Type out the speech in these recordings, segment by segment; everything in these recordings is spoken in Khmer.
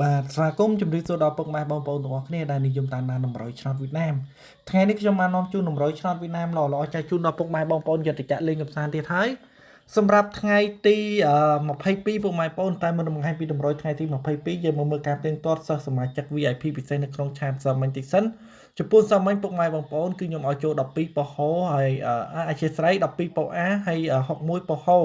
បាទស្វាគមន៍ជំរាបសួរដល់ពុកម៉ែបងប្អូនទាំងអស់គ្នាដែលនិយមតាមដានតម្រុយឆ្នោតវៀតណាមថ្ងៃនេះខ្ញុំបាននាំជូនតម្រុយឆ្នោតវៀតណាមល្អៗចែកជូនដល់ពុកម៉ែបងប្អូនយកទៅចាក់លេងកម្សាន្តទៀតហើយសម្រាប់ថ្ងៃទី22ពុកម៉ែបងប្អូនតែមិនបង្ហាញពីតម្រុយថ្ងៃទី22យើងមកមើលការផ្ទៀងទាត់សិស្សសមាជិក VIP ពិសេសនៅក្នុងឆាតសាមញ្ញតិចសិនចំពោះសាមញ្ញពុកម៉ែបងប្អូនគឺខ្ញុំឲ្យចូល12ប៉ហោហើយអធិស្ឋាន12ប៉អាហើយ61ប៉ហោ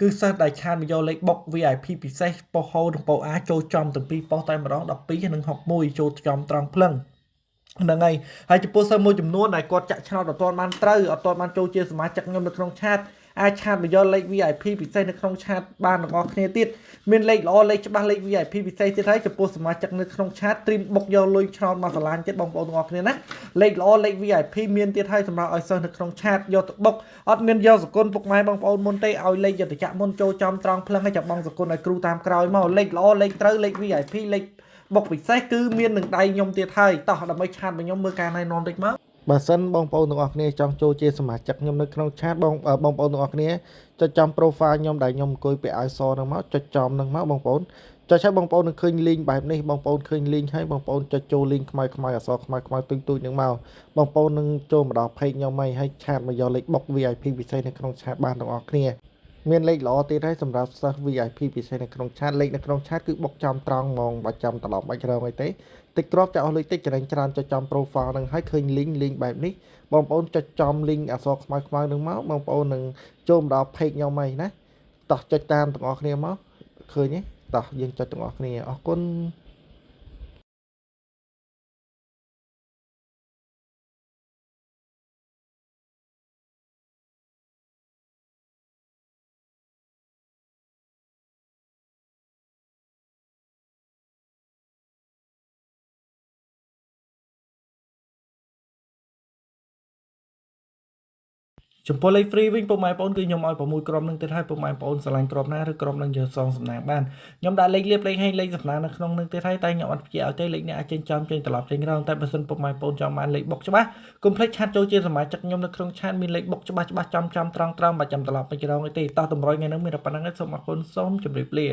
គឺសិស្សដែលឆាតមកយកលេខបុក VIP ពិសេសប៉ហោនិងប៉អាចូលចំទាំងពីរប៉ោះតែម្ដង12និង61ចូលចំត្រង់ភ្លឹងហ្នឹងហើយចំពោះសិស្សមួយចំនួនដែលគាត់ចាក់ឆ្នោតអត់ទាន់បានត្រូវអត់ទាន់បានចូលជាសមាជិកខ្ញុំនៅក្នុងឆាតអាចឆាតមកយកលេខ VIP ពិសេសនៅក្នុងឆាតបានទាំងអស់គ្នាទៀតមានលេខល្អលេខច្បាស់លេខ VIP ពិសេសទៀតហើយចំពោះសមាជិកនៅក្នុងឆាតត្រៀមបុកយកលុយឆ្នោតមកស្រឡាញ់ទៀតបងប្អូនទាំងអស់គ្នាណាលេខល្អលេខ VIP មានទៀតហើយសម្រាប់ឲ្យសិស្សនៅក្នុងឆាតយកទៅបុកអត់មានយកសគុណពុកម៉ែបងប្អូនមុនទេឲ្យលេខយកទៅចាក់មុនចូលចំត្រង់ភ្លឹងឲ្យចាប់បងសគុណឲ្យគ្រូតាមក្រោយមកលេខល្អលេខត្រូវលេខ VIP លេខបុកពិសេសគឺមាននឹងដៃខ្ញុំទៀតហើយតោះដើម្បីឆាតរបស់ខ្ញុំមើលការណែនាំតិចមកបើសិនបងប្អូនទាំងអស់គ្នាចង់ចូលជាសមាជិកខ្ញុំនៅក្នុងឆាតបងប្អូនទាំងអស់គ្នាចុចចំ profile ខ្ញុំដែលខ្ញុំអង្គុយពាក់អាវសហ្នឹងមកចុចចំហ្នឹងមកបងប្អូនចុចឲ្យបងប្អូននឹងឃើញ link បែបនេះបងប្អូនឃើញ link ហើយបងប្អូនចុចចូល link ខ្មៅអក្សរខ្មៅទូចហ្នឹងមកបងប្អូននឹងចូលមកដល់ page ខ្ញុំហើយឆាតមកយកលេខបុក VIP ពិសេសនៅក្នុងឆាតបានទាំងអស់គ្នាមានលេខល្អទៀតហើយសម្រាប់សិស្ស VIP ពិសេសនៅក្នុងឆាតលេខនៅក្នុងឆាតគឺបុកចំត្រង់ហ្មងបើចាំត្រឡប់បាច់រងអីទេតិចគ្រាប់ចាក់អស់លុយតិចច្រើនចុចចំ profile ហ្នឹងហើយឃើញ link បែបនេះបងប្អូនចុចចំ link អក្សរខ្មៅហ្នឹងមកបងប្អូននឹងចូលមកដល់ page ខ្ញុំហើយណាតោះចុចតាមទាំងអស់គ្នាមកឃើញទេតោះយើងចុចទាំងអស់គ្នាអរគុណចំពោះលេខ free វិញពុកម៉ែបងប្អូនគឺខ្ញុំឲ្យ6ក្រុមនឹងទៀតហើយពុកម៉ែបងប្អូនស្រឡាញ់ក្រុមណាឬក្រុមនឹងយកសងសំណាងបានខ្ញុំដាក់លេខលៀបលេខហេងលេខសំណាងនៅក្នុងនឹងទៀតហើយតែខ្ញុំអត់ព្យាឲ្យទេលេខនេះអាចចេញចំចេញត្រឡប់ចេញរងតែបើសិនពុកម៉ែបងប្អូនចង់បានលេខបុកច្បាស់កុំភ្លេចឆាតចូលជាសមាជិកខ្ញុំនៅក្នុងឆាតមានលេខបុកច្បាស់ចំត្រង់បើចាំត្រឡប់មិនរងអីទេតោះតម្រុយថ្ងៃនេះមានតែប៉ុណ្្នឹងឯងសូមអរគុណសូមជម្រាបលា